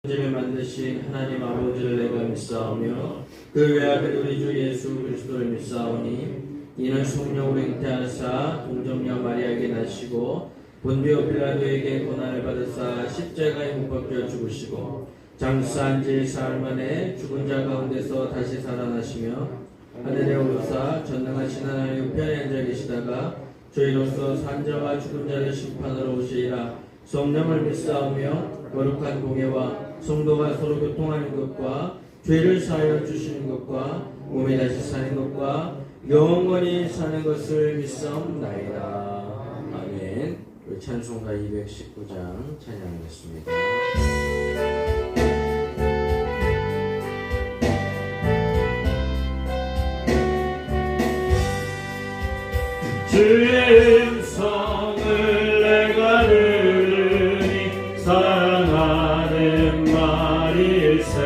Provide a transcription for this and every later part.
천지를 만드신 하나님 아버지를 내가 믿사오며 그 외아들 우리 주 예수 그리스도를 믿사오니 이는 성령으로 잉태하사 동정녀 마리아에게 나시고 본디오 빌라도에게 고난을 받으사 십자가에 못 박혀 죽으시고 장사한 지 사흘 만에 죽은 자 가운데서 다시 살아나시며 하늘에 오르사 전능하신 하나님 우편에 앉아 계시다가 저희로서 산자와 죽은 자를 심판하러 오시리라. 성령을 믿사오며 거룩한 공예와 성도가 서로 교통하는 것과 죄를 사하여 주시는 것과 몸이 다시 사는 것과 영원히 사는 것을 믿사옵나이다. 아멘. 우리 찬송가 219장 찬양하겠습니다. 주의 음성을 내가 들으니 사랑하는 말일세.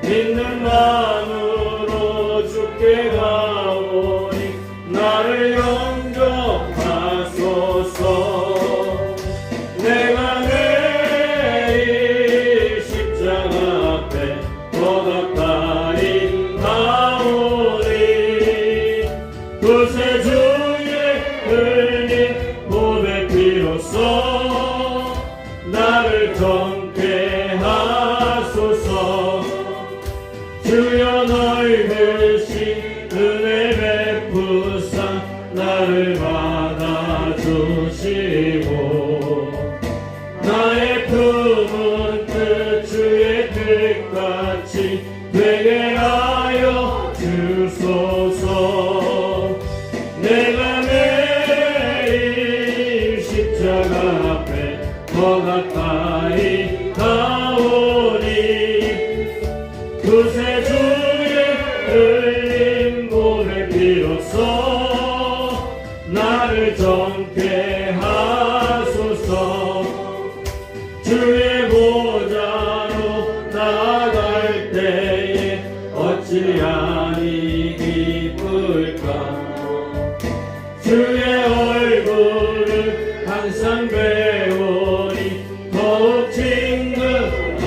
믿는 마음으로 주께 가오니 나를 영접하소서. 내가 내일 십자가 앞에 더 가까이 가오니 그새 주의 흘린 보배 피로써 나를 정케 하소서. 주여 넓으신 은혜 베푸사 나를 받아주시고 나의 품은 뜻 주의 뜻같이 되게 하여 주소서. 내가 매일 십자가 앞에 더 가까이 가오니 그새 주의 흘린 보배 피로써 나를 정케 하소서. 주의 보좌로 나아갈 때에 어찌 아니 기쁠까. 주의 얼굴을 항상 배우니 더욱 친근합니다.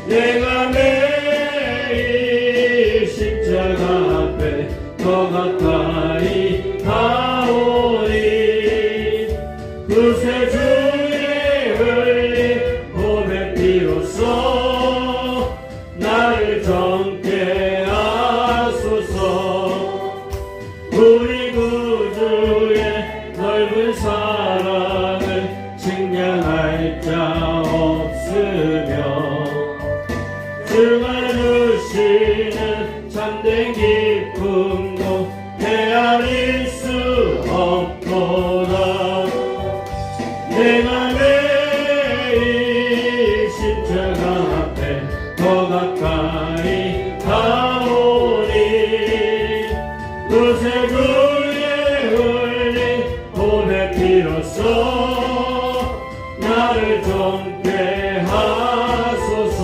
내가 매일 십자가 앞에 더 가까이 가오니 그새 주의 흘린 보배 피로써 나를 정케 하소서. 우리 구주의 넓은 사랑을 측량할 자 없으며 주가 주시는 참된 기쁨도 헤아릴 수 없도다. 내가 매일 십자가 앞에 더 가까이 가오니 그새 주의 흘린 보배 피로써 나를 정케 하소서.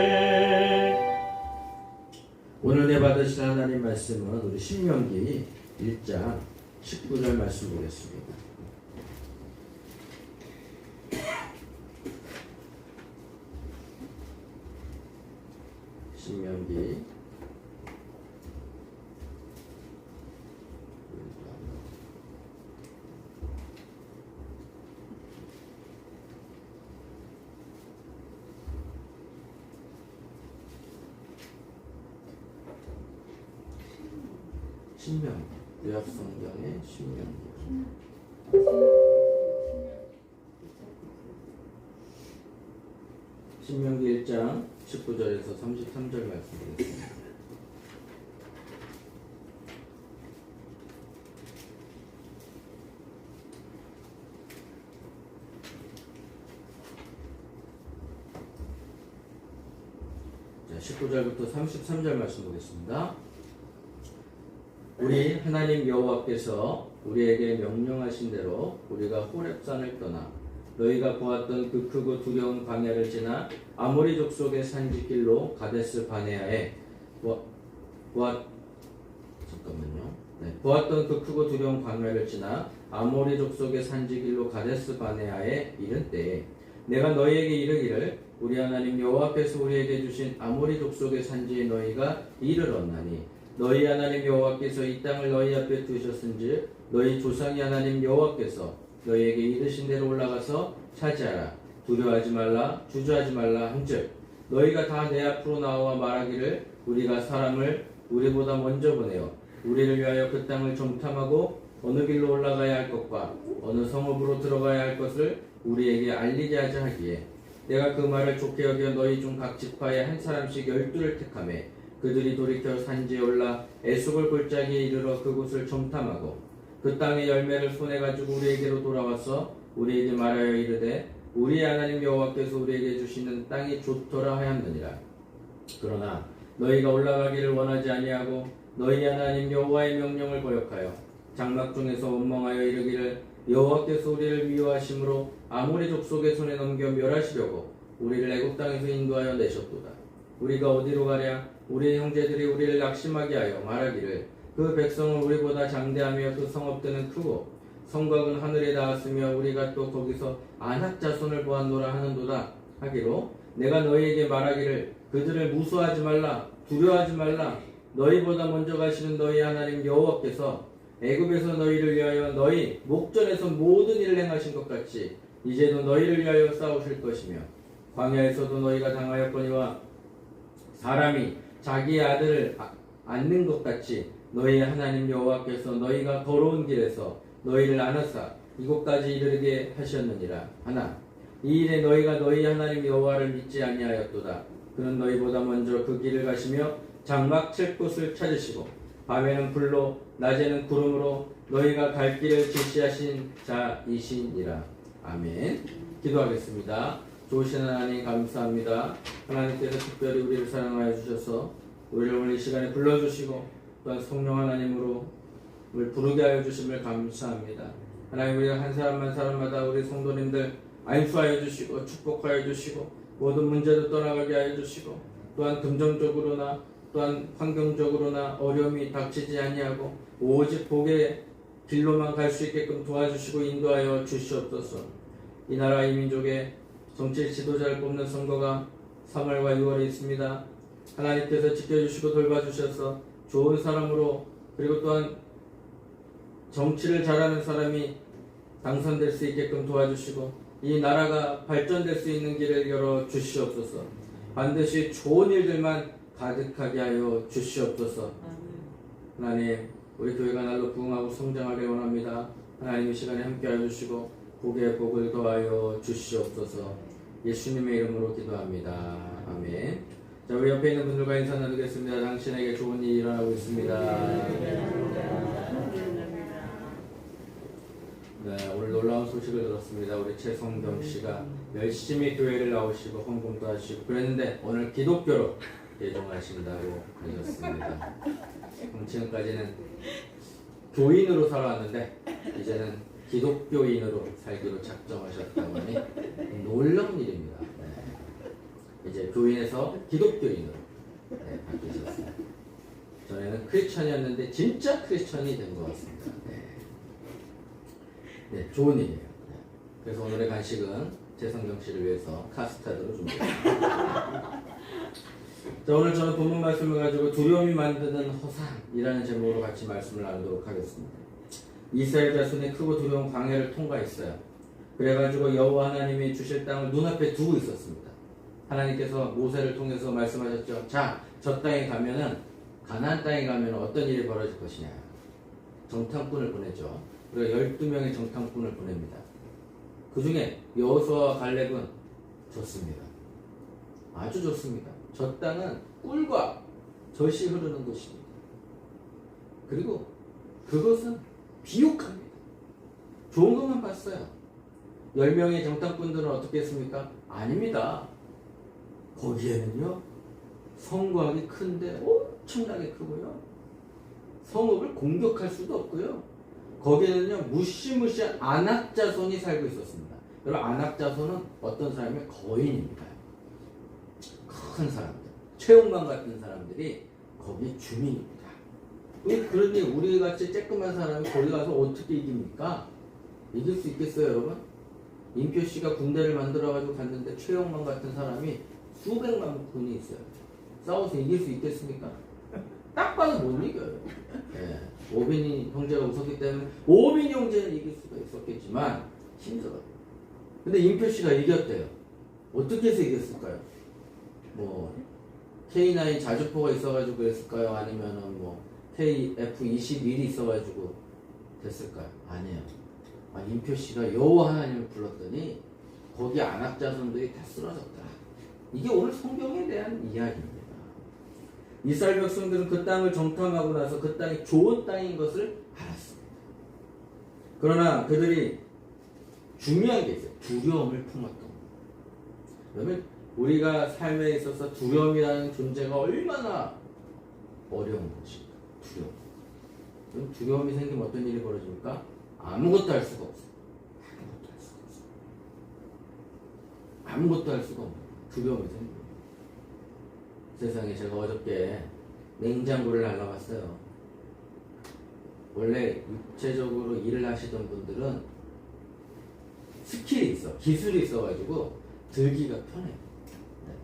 아멘. 오늘 내 받으신 하나님 말씀은 우리 신명기 1장 19절 말씀 보겠습니다. 신명기 '신명기' 요약성경의 신명기 1장 19절에서 33절 말씀 드리겠습니다. 자, 19절부터 33절 말씀 보겠습니다. 우리 하나님 여호와께서 우리에게 명령하신 대로 우리가 호렙산을 떠나 너희가 보았던 그 크고 두려운 광야를 지나 아모리 족속의 산지길로 가데스 바네아에 잠깐만요. 보았던 그 크고 두려운 광야를 지나 아모리 족속의 산지길로 가데스 바네아에 이른 때에 내가 너희에게 이르기를 우리 하나님 여호와께서 우리에게 주신 아모리 족속의 산지에 너희가 이르렀나니 너희 하나님 여호와께서 이 땅을 너희 앞에 두셨은즉 너희 조상이 하나님 여호와께서 너희에게 이르신 대로 올라가서 차지하라. 두려워하지 말라 주저하지 말라 한즉 너희가 다 내 앞으로 나와 말하기를 우리가 사람을 우리보다 먼저 보내어 우리를 위하여 그 땅을 정탐하고 어느 길로 올라가야 할 것과 어느 성읍으로 들어가야 할 것을 우리에게 알리게 하자 하기에 내가 그 말을 좋게 여겨 너희 중 각 지파에 한 사람씩 12를 택하매 그들이 돌이켜 산지에 올라 에스골 골짜기에 이르러 그곳을 정탐하고 그 땅의 열매를 손에 가지고 우리에게로 돌아와서 우리에게 말하여 이르되 우리 하나님 여호와께서 우리에게 주시는 땅이 좋더라 하였느니라. 그러나 너희가 올라가기를 원하지 아니하고 너희 하나님 여호와의 명령을 거역하여 장막 중에서 원망하여 이르기를 여호와께서 우리를 미워하심으로 아모리 족속의 손에 넘겨 멸하시려고 우리를 애굽 땅에서 인도하여 내셨도다. 우리가 어디로 가랴? 우리 형제들이 우리를 낙심하게 하여 말하기를 그 백성은 우리보다 장대하며 그 성읍들은 크고 성곽은 하늘에 닿았으며 우리가 또 거기서 아낙 자손을 보았노라 하는도다 하기로 내가 너희에게 말하기를 그들을 무수하지 말라 두려워하지 말라 너희보다 먼저 가시는 너희 하나님 여호와께서 애굽에서 너희를 위하여 너희 목전에서 모든 일을 행하신 것 같이 이제도 너희를 위하여 싸우실 것이며 광야에서도 너희가 당하였거니와 사람이 자기의 아들을 안는 것 같이 너희 하나님 여호와께서 너희가 걸어온 길에서 너희를 안으사 이곳까지 이르게 하셨느니라. 하나 이 일에 너희가 너희 하나님 여호와를 믿지 아니하였도다. 그는 너희보다 먼저 그 길을 가시며 장막 칠 곳을 찾으시고 밤에는 불로 낮에는 구름으로 너희가 갈 길을 제시하신 자이시니라. 아멘. 기도하겠습니다. 좋으신 하나님 감사합니다. 하나님께서 특별히 우리를 사랑하여 주셔서 우리를 오늘 이 시간에 불러주시고 또한 성령 하나님으로 우리를 부르게 하여 주심을 감사합니다. 하나님 우리가 한 사람 한 사람마다 우리 성도님들 안수하여 주시고 축복하여 주시고 모든 문제도 떠나가게 하여 주시고 또한 금전적으로나 또한 환경적으로나 어려움이 닥치지 아니하고 오직 복의 길로만 갈 수 있게끔 도와주시고 인도하여 주시옵소서. 이 나라 이 민족의 정치 지도자를 뽑는 선거가 3월과 6월에 있습니다. 하나님께서 지켜주시고 돌봐주셔서 좋은 사람으로 그리고 또한 정치를 잘하는 사람이 당선될 수 있게끔 도와주시고 이 나라가 발전될 수 있는 길을 열어 주시옵소서. 반드시 좋은 일들만 가득하게 하여 주시옵소서. 하나님 우리 교회가 날로 부흥하고 성장하길 원합니다. 하나님 이 시간에 함께하여 주시고 복의 복을 더하여 주시옵소서. 예수님의 이름으로 기도합니다. 아멘. 자, 우리 옆에 있는 분들과 인사 나누겠습니다. 당신에게 좋은 일이 일어나고 있습니다. 네, 오늘 놀라운 소식을 들었습니다. 우리 최성경 씨가 열심히 교회를 나오시고 헌금도 하시고 그랬는데 오늘 기독교로 개종하신다고 하셨습니다. 지금까지는 교인으로 살아왔는데 이제는 기독교인으로 살기로 작정하셨다고 하니 놀라운 일입니다. 네. 이제 교인에서 기독교인으로 바뀌셨습니다. 전에는 크리스천이었는데 진짜 크리스천이 된 것 같습니다. 네, 좋은 일이에요. 네. 그래서 오늘의 간식은 최성경 씨를 위해서 카스타드로 준비했습니다. 자, 오늘 저는 본문 말씀을 가지고 두려움이 만드는 허상이라는 제목으로 같이 말씀을 나누도록 하겠습니다. 이스라엘 자손이 크고 두려운 광야를 통과했어요. 그래가지고 여호와 하나님이 주실 땅을 눈앞에 두고 있었습니다. 하나님께서 모세를 통해서 말씀하셨죠. 자, 저 땅에 가면은 가나안 땅에 가면 어떤 일이 벌어질 것이냐. 정탐꾼을 보내죠. 그리고 12명의 정탐꾼을 보냅니다. 그 중에 여호수아와 갈렙은 좋습니다. 아주 좋습니다. 저 땅은 꿀과 젖이 흐르는 곳입니다. 그리고 그것은 비옥합니다. 좋은 것만 봤어요. 10명의 정탐꾼들은 어떻게 했습니까? 아닙니다. 거기에는요 성곽이 큰데 엄청나게 크고요 성읍을 공격할 수도 없고요 거기에는요 무시무시한 아낙 자손이 살고 있었습니다. 여러분 아낙 자손은 어떤 사람이 거인입니다. 큰 사람들, 최홍만 같은 사람들이 거기 주민입니다. 그러니 우리 같이 쬐끄만 사람이 거기 가서 어떻게 이깁니까? 이길 수 있겠어요, 여러분? 임표 씨가 군대를 만들어가지고 갔는데 최영만 같은 사람이 수백만 군이 있어요. 싸워서 이길 수 있겠습니까? 딱 봐도 못 이겨요. 예. 오빈이 형제가 웃었기 때문에 오빈이 형제는 이길 수가 있었겠지만 힘들어요. 근데 임표 씨가 이겼대요. 어떻게 해서 이겼을까요? 뭐 K9 자주포가 있어가지고 그랬을까요? 아니면은 뭐 KF-21이 있어가지고 됐을까요? 아니에요. 임표 씨가 여호와 하나님을 불렀더니 거기 안악자손들이 다 쓰러졌더라. 이게 오늘 성경에 대한 이야기입니다. 이스라엘 백성들은 그 땅을 정탐하고 나서 그 땅이 좋은 땅인 것을 알았습니다. 그러나 그들이 중요한 게 있어요. 두려움을 품었던 거예요. 그러면 우리가 삶에 있어서 두려움이라는 존재가 얼마나 어려운 것입니까? 두려움. 그럼 두려움이 생기면 어떤 일이 벌어집니까? 아무것도 할 수가 없어요. 아무것도 할 수가 없어요. 아무것도 할 수가 없어요. 두려움이 생깁니다. 세상에 제가 어저께 냉장고를 날라봤어요. 원래 육체적으로 일을 하시던 분들은 스킬이 있어, 기술이 있어가지고 들기가 편해요. 네.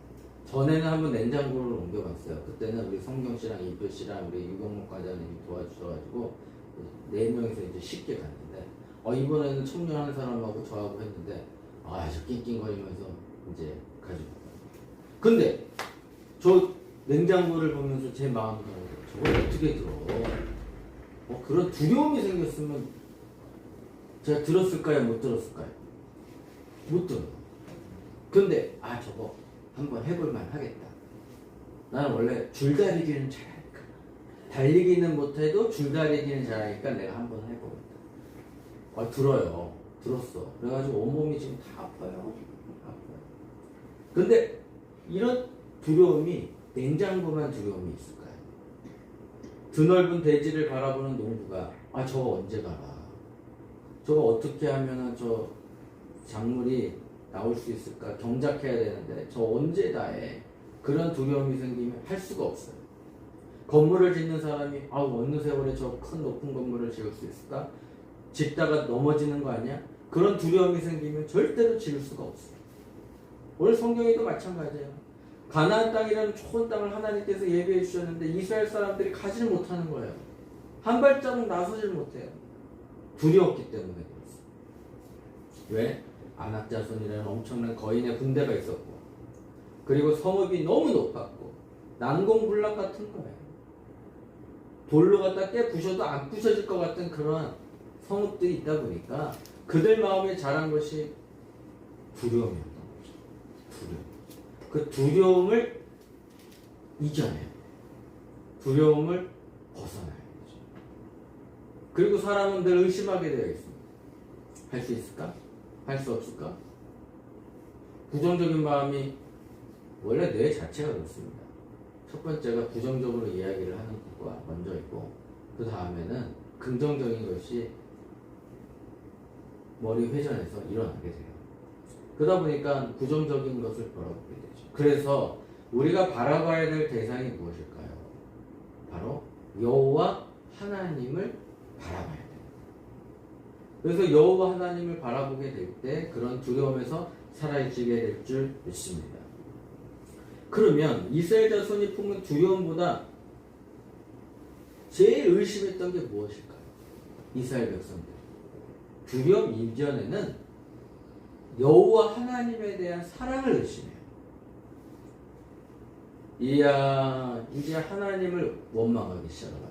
전에는 한번 냉장고를 옮겨봤어요. 그때는 우리 성경 씨랑 이표 씨랑 우리 유경목 과장님이 도와주셔가지고 4명이서 이제 쉽게 갔는데, 이번에는 청년 한 사람하고 저하고 했는데, 아주 낑낑거리면서 이제 가지고. 근데 저 냉장고를 보면서 제 마음이 저걸 어떻게 들어? 그런 두려움이 생겼으면 제가 들었을까요? 못 들었을까요? 못 들어요. 근데 저거 한번 해볼만 하겠다. 나는 원래 줄다리기는 잘하니까, 달리기는 못해도 줄다리기는 잘하니까 내가 한번 해보겠다. 들었어. 그래가지고 온몸이 지금 다 아파요. 근데 이런 두려움이 냉장고만 두려움이 있을까요? 드넓은 대지를 바라보는 농부가 저거 언제 가라? 저거 어떻게 하면은 저 작물이 나올 수 있을까? 경작해야 되는데 저 언제 다 해? 그런 두려움이 생기면 할 수가 없어요. 건물을 짓는 사람이 어느 세월에 저 큰 높은 건물을 지을 수 있을까? 짓다가 넘어지는 거 아니야? 그런 두려움이 생기면 절대로 지을 수가 없어요. 오늘 성경에도 마찬가지예요. 가나안 땅이라는 좋은 땅을 하나님께서 예비해 주셨는데 이스라엘 사람들이 가지를 못하는 거예요. 한 발자국 나서질 못해요. 두려웠기 때문에 그렇습니다. 왜? 안악자손이라는 엄청난 거인의 군대가 있었고, 그리고 성읍이 너무 높았고 난공불락 같은 거예요. 돌로 갖다 깨 부셔도 안 부셔질 것 같은 그런 성읍들이 있다 보니까 그들 마음에 자란 것이 두려움이었던 거죠. 두려움. 그 두려움을 이겨내요. 두려움을 벗어나야 되죠. 그리고 사람은 늘 의심하게 되어 있습니다. 할 수 있을까? 할 수 없을까? 부정적인 마음이 원래 뇌 자체가 그렇습니다. 첫 번째가 부정적으로 이야기를 하는 것과 먼저 있고, 그 다음에는 긍정적인 것이 머리 회전해서 일어나게 돼요. 그러다 보니까 부정적인 것을 바라보게 되죠. 그래서 우리가 바라봐야 될 대상이 무엇일까요? 바로 여호와 하나님을 바라봐야 돼요. 그래서 여호와 하나님을 바라보게 될 때 그런 두려움에서 사라지게 될 줄 믿습니다. 그러면 이스라엘 자손이 품은 두려움보다 제일 의심했던 게 무엇일까요? 이스라엘 백성들. 두려움 이전에는 여호와 하나님에 대한 사랑을 의심해요. 이제 하나님을 원망하기 시작합니다.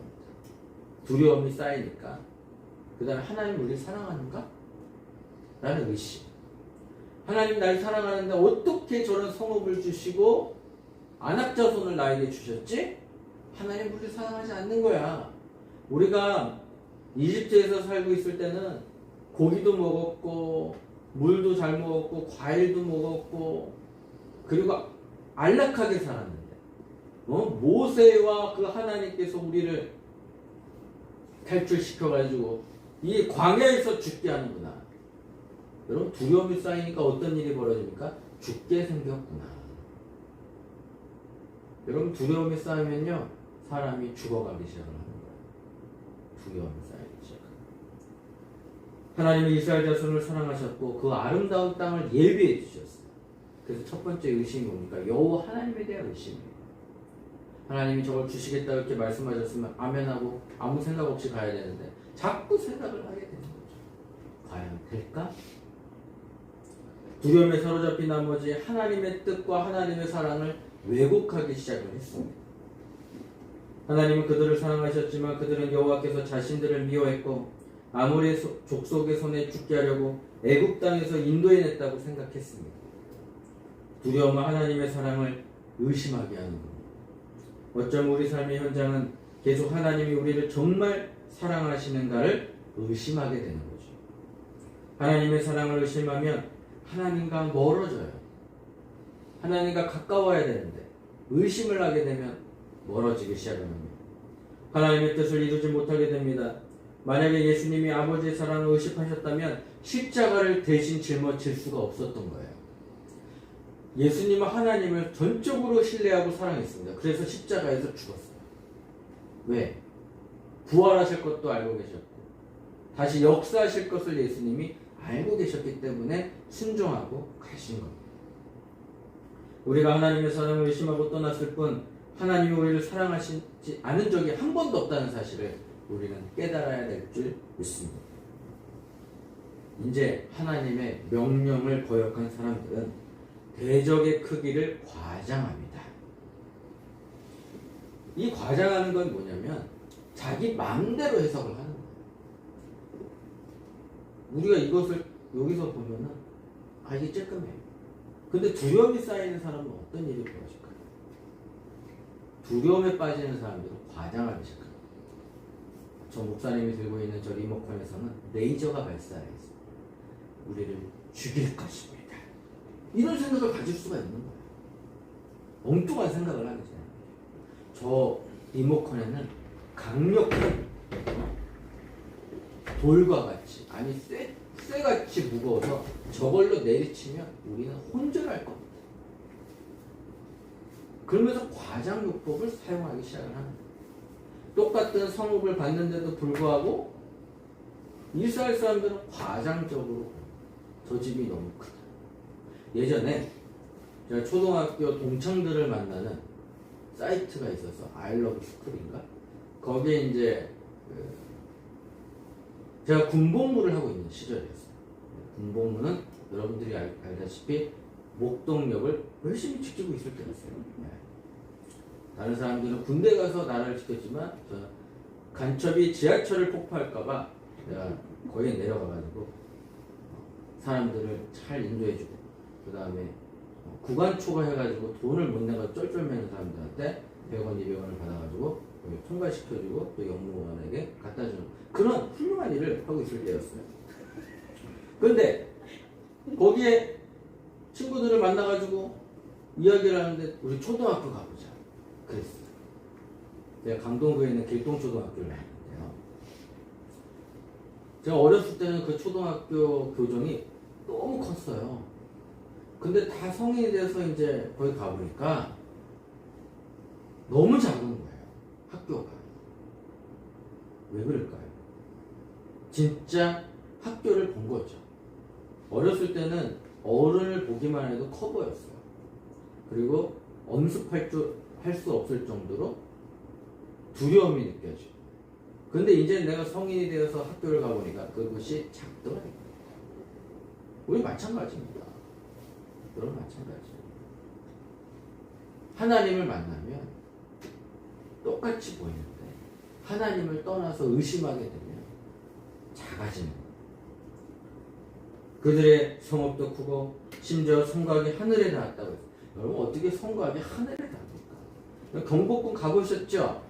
두려움이 쌓이니까. 그 다음에 하나님 우리를 사랑하는가? 라는 의심. 하나님 날 사랑하는데 어떻게 저런 성읍을 주시고 안악자손을 나에게 주셨지? 하나님 우리를 사랑하지 않는 거야. 우리가 이집트에서 살고 있을 때는 고기도 먹었고 물도 잘 먹었고 과일도 먹었고 그리고 안락하게 살았는데 모세와 그 하나님께서 우리를 탈출시켜가지고 이 광야에서 죽게 하는구나. 여러분 두려움이 쌓이니까 어떤 일이 벌어집니까? 죽게 생겼구나. 여러분 두려움이 쌓이면요 사람이 죽어가기 시작을 하는 거예요. 두려움이 쌓이기 시작합니다. 하나님이 이스라엘 자손을 사랑하셨고 그 아름다운 땅을 예비해 주셨어요. 그래서 첫 번째 의심이 뭡니까? 여호와 하나님에 대한 의심이에요. 하나님이 저걸 주시겠다 이렇게 말씀하셨으면 아멘하고 아무 생각 없이 가야 되는데 자꾸 생각을 하게 되는 거죠. 과연 될까? 두려움에 사로잡힌 나머지 하나님의 뜻과 하나님의 사랑을 왜곡하기 시작을 했습니다. 하나님은 그들을 사랑하셨지만 그들은 여호와께서 자신들을 미워했고 아모리 족속의 손에 죽게 하려고 애굽 땅에서 인도해냈다고 생각했습니다. 두려움은 하나님의 사랑을 의심하게 하는 겁니다. 어쩜 우리 삶의 현장은 계속 하나님이 우리를 정말 사랑하시는가를 의심하게 되는 거죠. 하나님의 사랑을 의심하면 하나님과 멀어져요. 하나님과 가까워야 되는데 의심을 하게 되면 멀어지기 시작합니다. 하나님의 뜻을 이루지 못하게 됩니다. 만약에 예수님이 아버지의 사랑을 의식하셨다면 십자가를 대신 짊어질 수가 없었던 거예요. 예수님은 하나님을 전적으로 신뢰하고 사랑했습니다. 그래서 십자가에서 죽었어요. 왜? 부활하실 것도 알고 계셨고 다시 역사하실 것을 예수님이 알고 계셨기 때문에 순종하고 가신 겁니다. 우리가 하나님의 사랑을 의심하고 떠났을 뿐 하나님이 우리를 사랑하시지 않은 적이 한 번도 없다는 사실을 우리는 깨달아야 될 줄 믿습니다. 이제 하나님의 명령을 거역한 사람들은 대적의 크기를 과장합니다. 이 과장하는 건 뭐냐면 자기 마음대로 해석을 하는 거예요. 우리가 이것을 여기서 보면은 이게 쬐끔해요. 근데 두려움이 쌓이는 사람은 어떤 일이 벌어질까요? 두려움에 빠지는 사람들은 과장하기 시작합니다. 저 목사님이 들고 있는 저 리모컨에서는 레이저가 발사해서 우리를 죽일 것입니다. 이런 생각을 가질 수가 있는 거예요. 엉뚱한 생각을 하게 돼요. 저 리모컨에는 강력한 돌과 같이 아니 쇠같이 무거워서 저걸로 내리치면 우리는 혼절할 겁니다. 그러면서 과장요법을 사용하기 시작을 합니다. 똑같은 성읍을 받는데도 불구하고 이스라엘 사람들은 과장적으로 저 집이 너무 크다. 예전에 제가 초등학교 동창들을 만나는 사이트가 있어서 아이러브 스쿨인가? 거기에 이제 제가 군복무를 하고 있는 시절이었어요. 군복무는 여러분들이 알다시피 목동역을 열심히 지키고 있을 때였어요. 다른 사람들은 군대 가서 나라를 지켰지만 저는 간첩이 지하철을 폭파할까봐 내가 거기에 내려가가지고 사람들을 잘 인도해주고 그 다음에 구간 초과해가지고 돈을 못 내가 쫄쫄매는 사람들한테 100원, 200원을 받아가지고 통과시켜주고 또 영무원에게 갖다주는 그런 훌륭한 일을 하고 있을 때였어요. 근데 거기에 친구들을 만나가지고 이야기를 하는데 우리 초등학교 가보자 그랬어요. 제가 강동구에 있는 길동초등학교를 다녔는데요. 제가 어렸을 때는 그 초등학교 교정이 너무 컸어요. 근데 다 성인이 돼서 이제 거기 가보니까 너무 작은 거예요. 학교가. 왜 그럴까요? 진짜 학교를 본 거죠. 어렸을 때는 어른을 보기만 해도 커 보였어요. 그리고 엄습할 수 없을 정도로 두려움이 느껴지고. 근데 이제 내가 성인이 되어서 학교를 가보니까 그것이 작더라고요. 우리 마찬가지입니다. 여러분 마찬가지예요. 하나님을 만나면 똑같이 보이는데 하나님을 떠나서 의심하게 되면 작아지는 거예요. 그들의 성읍도 크고 심지어 성곽이 하늘에 닿았다고 했어요. 여러분 어떻게 성곽이 하늘에 닿습니까? 경복궁 가보셨죠?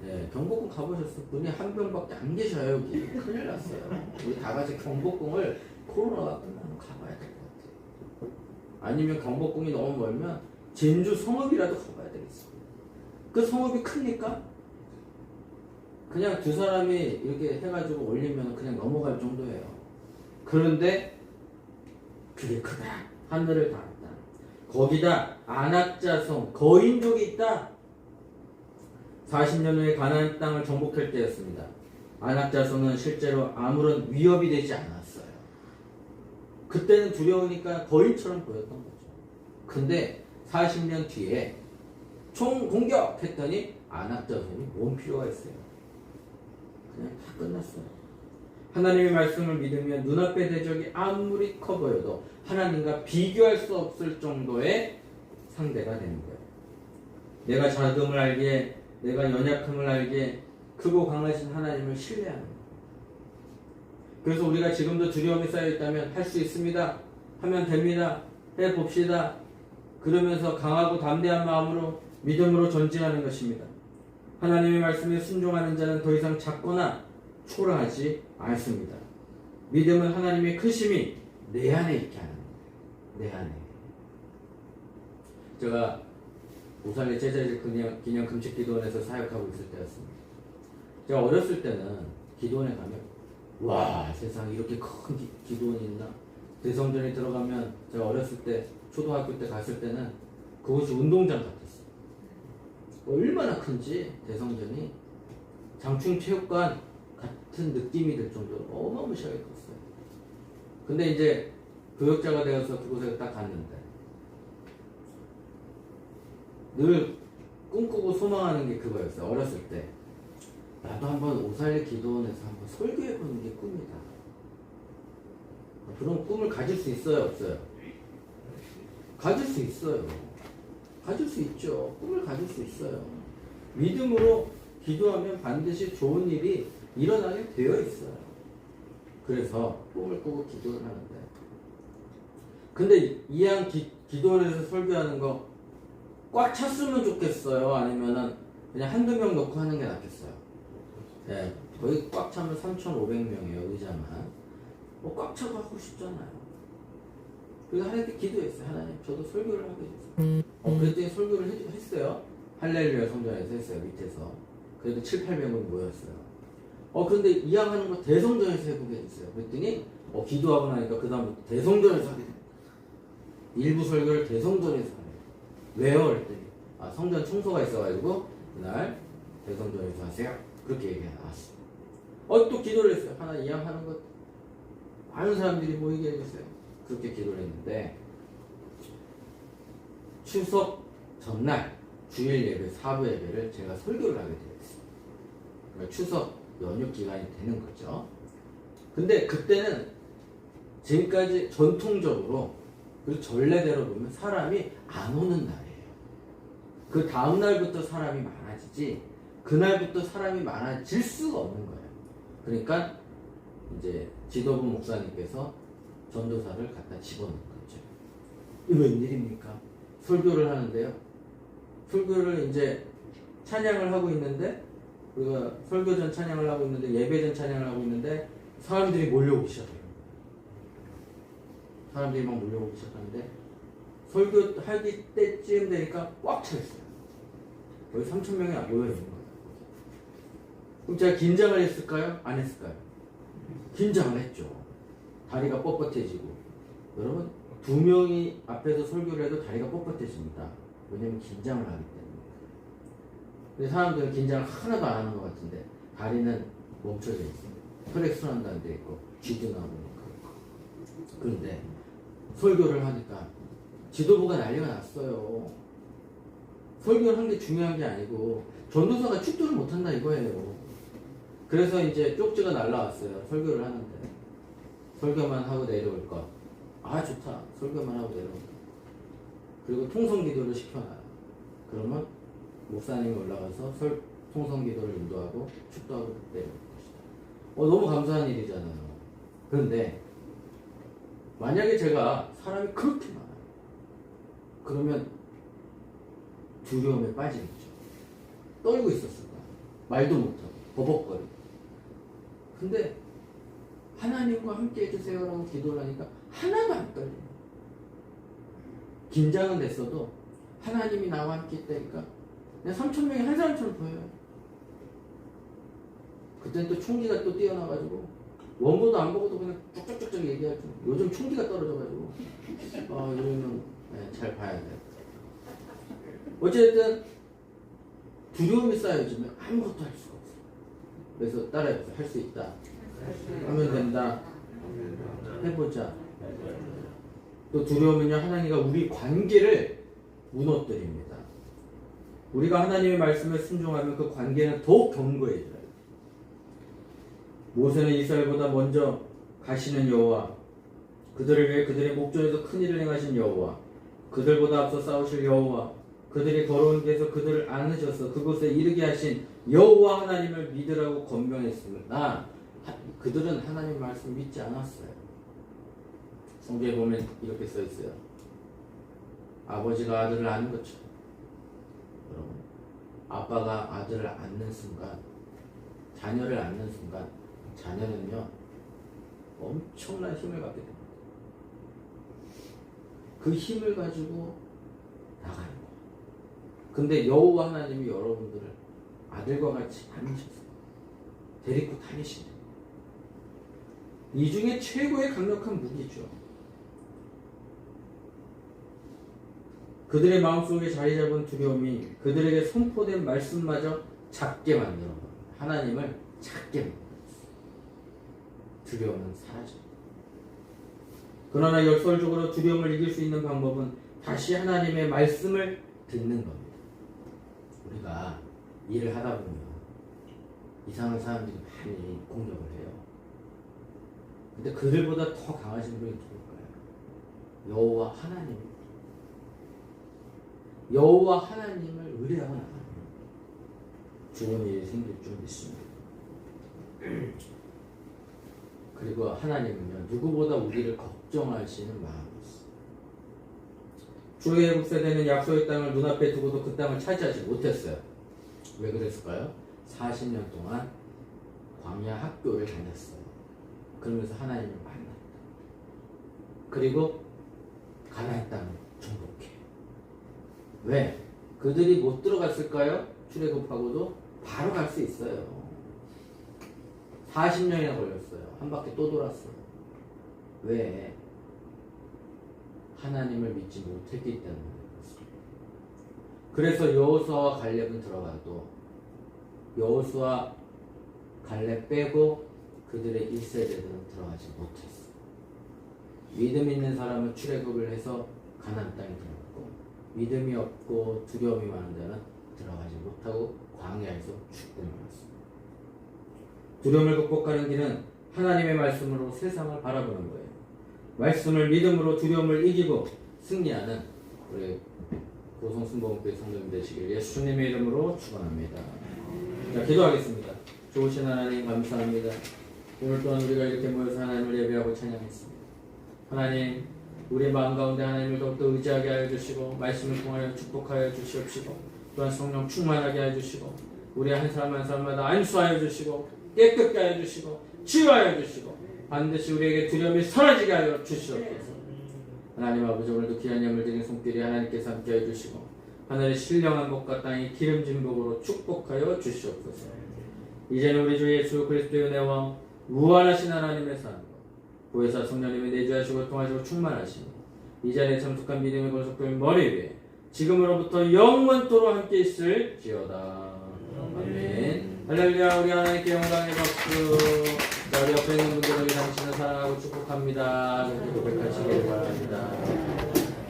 네, 경복궁 가보셨을 분이 한 명밖에 안 계셔요. 여기 큰일 났어요. 우리 다 같이 경복궁을 코로나가 끝나면 가봐야 될 것 같아요. 아니면 경복궁이 너무 멀면 진주 성읍이라도 가봐야 되겠습니다. 그 성읍이 크니까 그냥 두 사람이 이렇게 해가지고 올리면 그냥 넘어갈 정도예요. 그런데 그게 크다. 하늘을 닿았다. 거기다 안악자성 거인족이 있다. 40년 후에 가나안 땅을 정복할 때였습니다. 아낙 자손은 실제로 아무런 위협이 되지 않았어요. 그때는 두려우니까 거인처럼 보였던 거죠. 근데 40년 뒤에 총 공격했더니 아낙 자손이 뭔 필요가 있어요? 그냥 다 끝났어요. 하나님의 말씀을 믿으면 눈앞의 대적이 아무리 커 보여도 하나님과 비교할 수 없을 정도의 상대가 되는 거예요. 내가 작음을 알기에, 내가 연약함을 알기에 크고 강하신 하나님을 신뢰하는 거예요. 그래서 우리가 지금도 두려움이 쌓여있다면 할 수 있습니다. 하면 됩니다. 해봅시다. 그러면서 강하고 담대한 마음으로 믿음으로 전진하는 것입니다. 하나님의 말씀에 순종하는 자는 더 이상 작거나 초라하지 않습니다. 믿음은 하나님의 크심이 내 안에 있게 하는 거예요. 내 안에. 제가 우산의 제자들 기념 금식기도원에서 사역하고 있을 때였습니다. 제가 어렸을 때는 기도원에 가면 와, 세상에 이렇게 큰 기도원이 있나? 대성전에 들어가면 제가 어렸을 때 초등학교 때 갔을 때는 그곳이 운동장 같았어요. 얼마나 큰지 대성전이 장충체육관 같은 느낌이 들 정도로 어마무시하게 컸어요. 근데 이제 교역자가 되어서 그곳에 딱 갔는데 늘 꿈꾸고 소망하는 게 그거였어요. 어렸을 때 나도 한번 오살리 기도원에서 한번 설교해보는 게 꿈이다. 그런 꿈을 가질 수 있어요, 없어요? 가질 수 있어요. 가질 수 있죠. 꿈을 가질 수 있어요. 믿음으로 기도하면 반드시 좋은 일이 일어나게 되어 있어요. 그래서 꿈을 꾸고 기도를 하는데, 근데 이왕 기도원에서 설교하는 거 꽉 찼으면 좋겠어요? 아니면은 그냥 한두 명 놓고 하는 게 낫겠어요? 네, 거의 꽉 차면 3,500명이에요, 의자만. 뭐 꽉 차고 하고 싶잖아요. 그래서 하나님께 기도했어요. 하나님, 저도 설교를 하게 해주세요. 그랬더니 설교를 했어요. 할렐루야 성전에서 했어요, 밑에서. 그래도 7, 800명 모였어요. 근데 이왕 하는 거 대성전에서 해보게 해주세요. 그랬더니, 기도하고 나니까 그 다음부터 대성전에서 하게 됩니다. 일부 설교를 대성전에서 하래요. 왜요? 그랬더니, 성전 청소가 있어가지고, 그날 대성전에서 하세요. 그렇게 얘기가 나왔어요. 또 기도를 했어요. 하나님, 이왕 하는 것, 많은 사람들이 모이게 해주세요. 그렇게 기도를 했는데, 추석 전날, 주일 예배, 사부 예배를 제가 설교를 하게 되었어요. 그러니까 추석 연휴 기간이 되는 거죠. 근데 그때는 지금까지 전통적으로 그 전례대로 보면 사람이 안 오는 날이에요. 그 다음 날부터 사람이 많아지지 그날부터 사람이 많아질 수가 없는 거예요. 그러니까 이제 지도부 목사님께서 전도사를 갖다 집어넣은 거죠. 이거 웬일입니까? 설교를 하는데요. 설교를 이제 찬양을 하고 있는데, 우리가 설교 전 찬양을 하고 있는데, 예배 전 찬양을 하고 있는데, 사람들이 몰려오기 시작해요. 사람들이 막 몰려오기 시작하는데, 설교하기 때쯤 되니까 꽉 차 있어요. 거의 3,000명이 모여 있는 거예요. 그럼 제가 긴장을 했을까요? 안 했을까요? 긴장을 했죠. 다리가 뻣뻣해지고. 여러분, 2명이 앞에서 설교를 해도 다리가 뻣뻣해집니다. 왜냐면 긴장을 하기 때문에. 근데 사람들은 긴장을 하나도 안 하는 것 같은데 다리는 멈춰져 있어요. 혈액순환도 안 돼 있고 쥐도 나오고 그렇고. 그런데 설교를 하니까 지도부가 난리가 났어요. 설교를 한 게 중요한 게 아니고 전도사가 축도를 못한다 이거예요. 그래서 이제 쪽지가 날라왔어요. 설교를 하는데 설교만 하고 내려올 것. 좋다. 설교만 하고 내려올 것. 그리고 통성기도를 시켜놔요. 그러면 목사님이 올라가서 통성기도를 인도하고 축도하고 내려올 것이다. 너무 감사한 일이잖아요. 그런데 만약에 제가 사람이 그렇게 많아요. 그러면 두려움에 빠지겠죠. 떨고 있었을 거야. 말도 못하고 버벅거리고. 근데 하나님과 함께 해주세요라고 기도를 하니까 하나도 안 떨려요. 긴장은 됐어도 하나님이 나와 함께 있다니까 그냥 3,000명이 한 사람처럼 보여요. 그때는 또 총기가 또 뛰어나가지고 원고도 안 보고도 그냥 쭉쭉쭉쭉 얘기하죠. 요즘 총기가 떨어져가지고 이러면 잘 봐야 돼. 어쨌든 두려움이 쌓여지면 아무것도 할 수가 없어요. 그래서 따라해보세요. 할 수 있다. 하면 된다. 해보자. 또 두려우면요, 하나님과 우리 관계를 무너뜨립니다. 우리가 하나님의 말씀을 순종하면 그 관계는 더욱 견고해져요. 모세는 이스라엘보다 먼저 가시는 여호와, 그들을 위해 그들의 목전에서 큰 일을 행하신 여호와, 그들보다 앞서 싸우실 여호와, 그들이 걸어온 길에서 그들을 안으셔서 그곳에 이르게 하신 여호와 하나님을 믿으라고 권명했습니다. 그들은 하나님 말씀 믿지 않았어요. 성경에 보면 이렇게 써 있어요. 아버지가 아들을 안는 것처럼, 여러분, 아빠가 아들을 안는 순간, 자녀를 안는 순간, 자녀는요 엄청난 힘을 갖게 됩니다. 그 힘을 가지고 나가는 거예요. 근데 여호와 하나님이 여러분들을 아들과 같이 안으셨어요. 데리고 다니시는. 이 중에 최고의 강력한 무기죠. 그들의 마음속에 자리 잡은 두려움이 그들에게 선포된 말씀마저 작게 만들어 버려요. 하나님을 작게 만들어요. 두려움은 사라집니다. 그러나 역설적으로 두려움을 이길 수 있는 방법은 다시 하나님의 말씀을 듣는 겁니다. 우리가 일을 하다 보면 이상한 사람들이 많이 공격을 해요. 근데 그들보다 더 강하신 분이 누굴까요? 여호와 하나님. 여호와 하나님을 의뢰하고 나가면 좋은 일이 생길 줄 믿습니다. 그리고 하나님은요, 누구보다 우리를 걱정하시는 마음이 있어요. 출애굽 세대는 약속의 땅을 눈앞에 두고도 그 땅을 차지하지 못했어요. 왜 그랬을까요? 40년 동안 광야 학교를 다녔어요. 그러면서 하나님을 만났다. 그리고 가나안 땅을 정복해. 왜? 그들이 못 들어갔을까요? 출애굽하고도 바로 갈 수 있어요. 40년이나 걸렸어요. 한 바퀴 또 돌았어요. 왜? 하나님을 믿지 못했기 때문에 그렇습니다. 그래서 여호수아와 갈렙은 들어가도 여호수아 갈렙 빼고 그들의 1세대들은 들어가지 못했어요. 믿음 있는 사람은 출애굽을 해서 가나안 땅에 들어갔고, 믿음이 없고 두려움이 많은 데는 들어가지 못하고 광야에서 죽음을 맞습니다. 두려움을 극복하는 길은 하나님의 말씀으로 세상을 바라보는 거예요. 말씀을 믿음으로 두려움을 이기고 승리하는 우리 고성순복음교회 성도님 되시길 예수님의 이름으로 축원합니다. 자, 기도하겠습니다. 좋으신 하나님 감사합니다. 오늘 또한 우리가 이렇게 모여서 하나님을 예배하고 찬양했습니다. 하나님, 우리 마음 가운데 하나님을 더욱더 의지하게 하여 주시고 말씀을 통하여 축복하여 주시옵시고 또한 성령 충만하게 하여 주시고 우리 한 사람 한 사람마다 안수하여 주시고 깨끗게 하여 주시고 치유하여 주시고 반드시 우리에게 두려움이 사라지게 하여 주시옵소서. 하나님 아버지, 오늘도 귀한 예물 드린 손길이 하나님께서 함께하여 주시고 하늘의 신령한 복과 땅의 기름진 복으로 축복하여 주시옵소서. 이제는 우리 주 예수 그리스도의 은혜와 무한하신 하나님의 사랑과 보혜사 성령님의 내주하시고 통하시고 충만하시니 이 자리에 참석한 믿음의 권속들 머리 위에 지금으로부터 영원토록 함께 있을지어다. 아멘. 할렐루야. 우리 하나님께 영광의 박수. 자, 우리 옆에 있는 분들에게 당신을 사랑하고 축복합니다. 그렇게 고백하시길 바랍니다.